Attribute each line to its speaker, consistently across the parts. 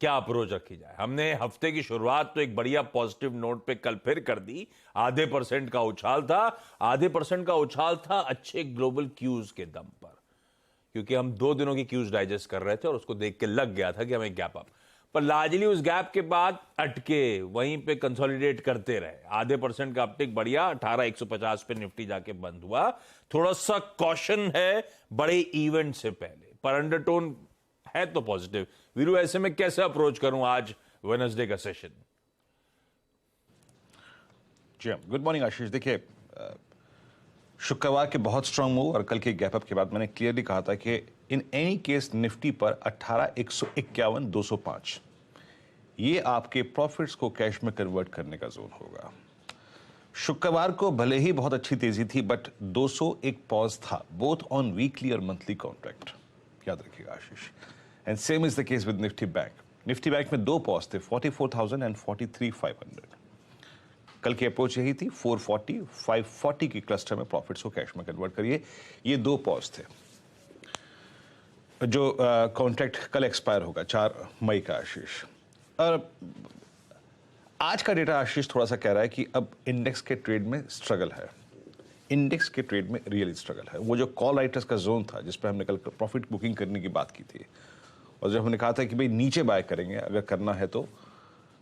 Speaker 1: क्या अप्रोच रखी जाए। हमने हफ्ते की शुरुआत तो एक बढ़िया पॉजिटिव नोट पे कल फिर कर दी। %0.5 का उछाल था, %0.5 का उछाल था अच्छे ग्लोबल क्यूज के दम पर, क्योंकि हम 2 दिनों की क्यूज डाइजेस्ट कर रहे थे और उसको देख के लग गया था कि हमें गैप अप, पर लार्जली उस गैप के बाद अटके वहीं पे कंसोलिडेट करते रहे। %0.5 का अपटिक बढ़िया 18,150 पे निफ्टी जाके बंद हुआ। थोड़ा सा कॉशन है बड़े इवेंट से पहले, पर अंडरटोन है तो पॉजिटिव। वीरू, ऐसे में कैसे अप्रोच करूं आज वेडनेसडे का सेशन?
Speaker 2: जी गुड मॉर्निंग आशीष। देखिए, शुक्रवार के बहुत स्ट्रांग मूव और कल के गैप अप के बाद मैंने क्लियरली कहा था कि इन एनी केस निफ्टी पर 18,151 205 ये आपके प्रॉफिट्स को कैश में कन्वर्ट करने का जोन होगा। शुक्रवार को भले ही बहुत अच्छी तेजी थी, बट 200 एक पॉज था बोथ ऑन वीकली और मंथली कॉन्ट्रैक्ट, याद रखिएगा Ashish. And same is the case with Nifty Bank. Nifty Bank में 2 पॉज थे, 44,000 एंड 43,500। कल की अप्रोच यही थी, 440 540 की क्लस्टर में प्रॉफिट्स को कैश में कन्वर्ट करिए। ये 2 पॉज थे। जो कॉन्ट्रैक्ट कल एक्सपायर होगा 4 मई का आशीष। और आज का डेटा आशीष थोड़ा सा कह रहा है कि अब इंडेक्स के ट्रेड में स्ट्रगल है। इंडेक्स के ट्रेड में रियली स्ट्रगल है। वो जो कॉल राइटर्स का जोन था जिस पर हमने कल प्रॉफिट बुकिंग करने की बात की थी, और जब हमने कहा था कि भाई नीचे बाय करेंगे अगर करना है, तो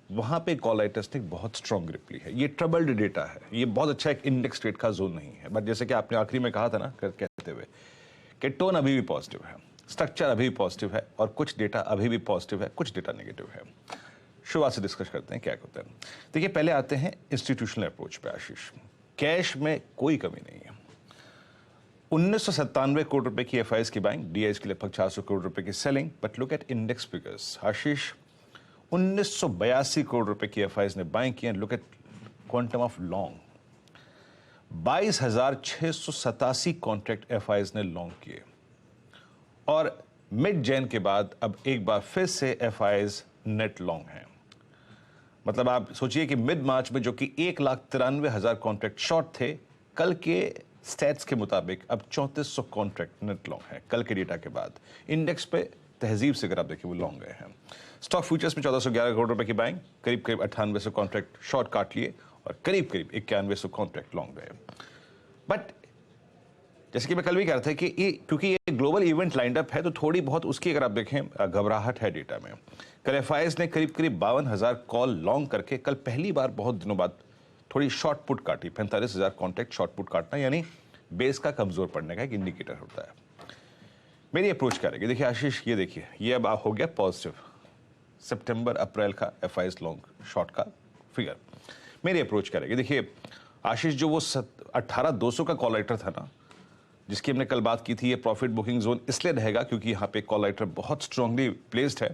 Speaker 2: वहां पे कॉल राइटर्स ने बहुत स्ट्रॉन्ग ग्रिप ली है। ये ट्रबल्ड डेटा है, ये बहुत अच्छा एक इंडेक्स ट्रेड का जोन नहीं है। बट जैसे कि आपने आखिरी में कहा था ना कहते हुए कि टोन अभी भी पॉजिटिव है, स्ट्रक्चर अभी भी पॉजिटिव है, और कुछ डेटा अभी भी पॉजिटिव है, कुछ डेटा नेगेटिव है। शुरुआत से डिस्कस करते हैं क्या होता है। देखिए, पहले आते हैं इंस्टीट्यूशनल अप्रोच पे आशीष। कैश में कोई कमी नहीं है। 1997 करोड़ रुपए की एफआईएस की बाइंग, डीआईएस की लगभग 400 करोड़ रुपए की selling. But look at index figures Ashish, 1982 crore रुपए की एफआईएस ने बाइंग की। And look at quantum of long, 22,687 contract FIs ने लॉन्ग किए। और मिड जैन के बाद अब एक बार फिर से एफआईएस नेट लॉन्ग है। मतलब आप सोचिए कि मिड मार्च में जो कि 1,93,000 कॉन्ट्रैक्ट शॉर्ट थे, कल के स्टैट्स के मुताबिक अब 3400 कॉन्ट्रैक्ट नेट लॉन्ग है कल के डेटा के बाद। इंडेक्स पे तहजीब से अगर आप देखिए वो लॉन्ग गए हैं। स्टॉक फ्यूचर्स में 1411 करोड़ रुपए की बाइंग, करीब 9800 कॉन्ट्रैक्ट शॉर्ट काट लिए, और करीब 9100 कॉन्ट्रैक्ट लॉन्ग गए। बट जैसे कि मैं कल भी कह रहा था कि क्योंकि ये ग्लोबल इवेंट लाइंड अप है, तो थोड़ी बहुत उसकी अगर आप देखें घबराहट है डेटा में। कल एफआईएस ने करीब 52,000 कॉल लॉन्ग करके कल पहली बार बहुत दिनों बाद थोड़ी शॉर्ट पुट काटी। 45,000 कॉन्ट्रैक्ट शॉर्ट पुट काटना यानी बेस का कमजोर पड़ने का एक इंडिकेटर होता है। मेरी अप्रोच क्या रहेगी? देखिए आशीष, ये देखिए, ये अब हो गया पॉजिटिव सितंबर अप्रैल का एफआईएस लॉन्ग शॉर्ट का फिगर। मेरी अप्रोच क्या रहेगी? देखिए आशीष, जो वो 18,200 का कॉल राइटर था ना, जिसकी हमने कल बात की थी, ये प्रॉफिट बुकिंग जोन इसलिए रहेगा क्योंकि यहां पे कॉल राइटर बहुत स्ट्रांगली प्लेस्ड है।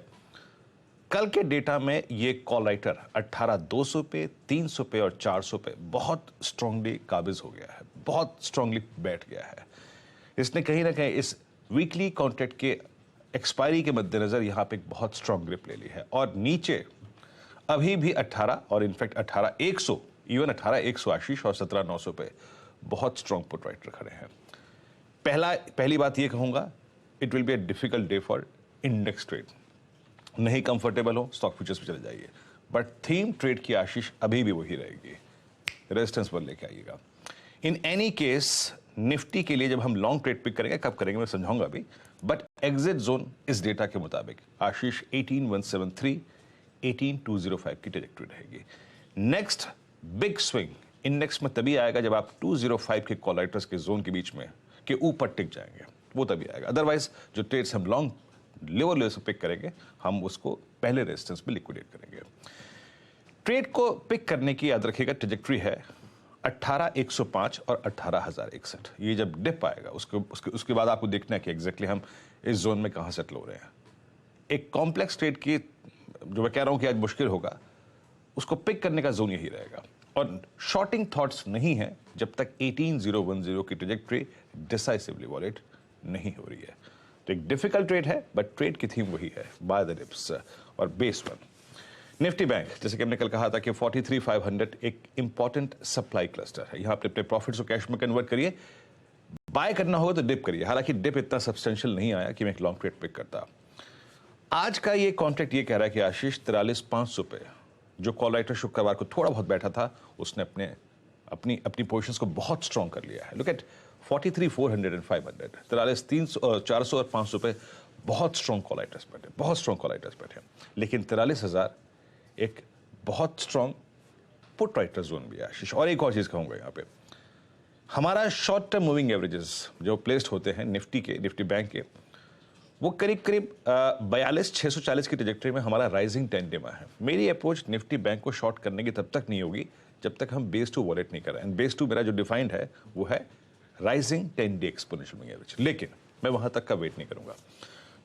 Speaker 2: कल के डेटा में ये कॉल राइटर 18,200 पे, 300 पे और 400 पे बहुत स्ट्रांगली काबिज हो गया है, बहुत स्ट्रांगली बैठ गया है। इसने कहीं ना कहीं इस वीकली कॉन्ट्रैक्ट के एक्सपायरी के मद्देनजर यहां पे एक बहुत स्ट्रांग ग्रिप ले ली है। और नीचे अभी भी 18 और इनफैक्ट 18,100, इवन 18,100 आशीष, और 17,900 पे बहुत स्ट्रांग पुट राइटर खड़े हैं। पहली बात ये कहूंगा, it will be a difficult day for index trade. नहीं कंफर्टेबल हो स्टॉक फ्यूचर्स पे चले जाइए, बट थीम ट्रेड की आशीष अभी भी वही रहेगी, रेजिस्टेंस पर लेके आइएगा। इन एनी केस निफ्टी के लिए जब हम लॉन्ग ट्रेड पिक करेंगे, कब करेंगे मैं समझाऊंगा अभी, बट एग्जिट जोन इस डेटा के मुताबिक आशीष 18,173 18,205 की ट्रेजेक्टरी रहेगी। नेक्स्ट बिग स्विंग इंडेक्स में तभी आएगा जब आप 205 के कॉल राइटर्स के जोन के बीच में के ऊपर टिक जाएंगे, वो तभी आएगा। अदरवाइज जो ट्रेड्स हम लॉन्ग लेवल से पिक करेंगे, हम उसको पहले रेजिस्टेंस पे लिक्विडेट करेंगे। ट्रेड को पिक करने की याद रखिएगा ट्रेजेक्टरी है 18,105 और 18,061। ये जब डिप आएगा उसके बाद आपको देखना है कि एग्जैक्टली हम इस जोन में कहां सेटल हो रहे हैं। एक कॉम्प्लेक्स ट्रेड की जो मैं कह रहा हूं कि आज मुश्किल होगा, उसको पिक करने का जोन यही रहेगा। और शॉर्टिंग थॉट्स नहीं है जब तक 18,010 की ट्रेजेक्टरी डिसाइसिवली वॉलेट नहीं हो रही है। तो एक डिफिकल्ट ट्रेड है, बट ट्रेड की थीम वही है, बाय द डिप्स और बेस वन। निफ्टी बैंक, जैसे कि हमने कल कहा था कि 43,500 एक इंपॉर्टेंट सप्लाई क्लस्टर है। यहां अपने प्रॉफिट्स को कैश में कन्वर्ट करिए। बाय करना होगा तो डिप करिए, हालांकि डिप इतना सब्सटेंशियल नहीं आया कि मैं एक लॉन्ग ट्रेड पिक करता। आज का ये कॉन्ट्रैक्ट ये कह रहा है कि आशीष 43,500 पे जो कॉल राइटर शुक्रवार को थोड़ा बहुत बैठा था उसने अपनी अपनी पोजीशंस को बहुत स्ट्रांग कर लिया है। लुक एट 43,400 एंड 500, 400 और 500 पे बहुत स्ट्रांग कॉल राइटर्स बैठे, बहुत स्ट्रांग कॉल राइटर्स बैठे। लेकिन 43,000 एक बहुत स्ट्रांग पुट राइटर जोन भी है आशीष। और एक और चीज कहूंगा यहाँ पे, हमारा शॉर्ट टर्म मूविंग एवरेजेस जो प्लेस्ड होते हैं निफ्टी बैंक के, वो करीब करीब 42,640 की ट्रैजेक्टरी में हमारा राइजिंग 10 डे में है। मेरी अप्रोच निफ्टी बैंक को शॉर्ट करने की तब तक नहीं होगी जब तक हम बेस टू वॉलेट नहीं करें। एंड बेस टू मेरा जो डिफाइंड है वो है rising 10 day exponential moving average. लेकिन मैं वहां तक का वेट नहीं करूंगा।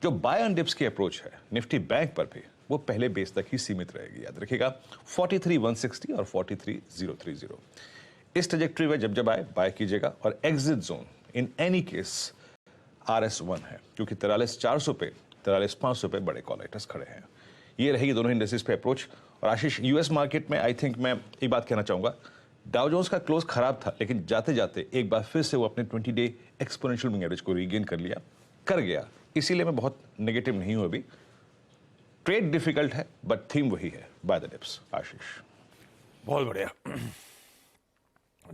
Speaker 2: जो बाय ऑन डिप्स की अप्रोच है निफ्टी बैंक पर भी, वो पहले बेस तक ही सीमित रहेगी। याद रखिएगा 43,160 और 43,030। इस ट्रैजेक्टरी में जब जब आए बाय कीजिएगा। और exit zone in any case RS1 है, क्योंकि 43,400 पे 43,500 पे बड़े कॉल राइटर्स खड़े हैं। ये रहेगी दोनों इंडस्ट्रीज पे अप्रोच। और आशीष, यूएस मार्केट में आई थिंक मैं एक बात कहना चाहूंगा, डाउ जोन्स का क्लोज खराब था, लेकिन जाते जाते एक बार फिर से वो अपने 20 डे एक्सपोनेंशियल मूविंग एवरेज को रीगेन कर गया। इसीलिए मैं बहुत नेगेटिव नहीं हूं अभी। ट्रेड डिफिकल्ट है बट थीम वही है, बाय द डिप्स। आशीष,
Speaker 1: बहुत बढ़िया।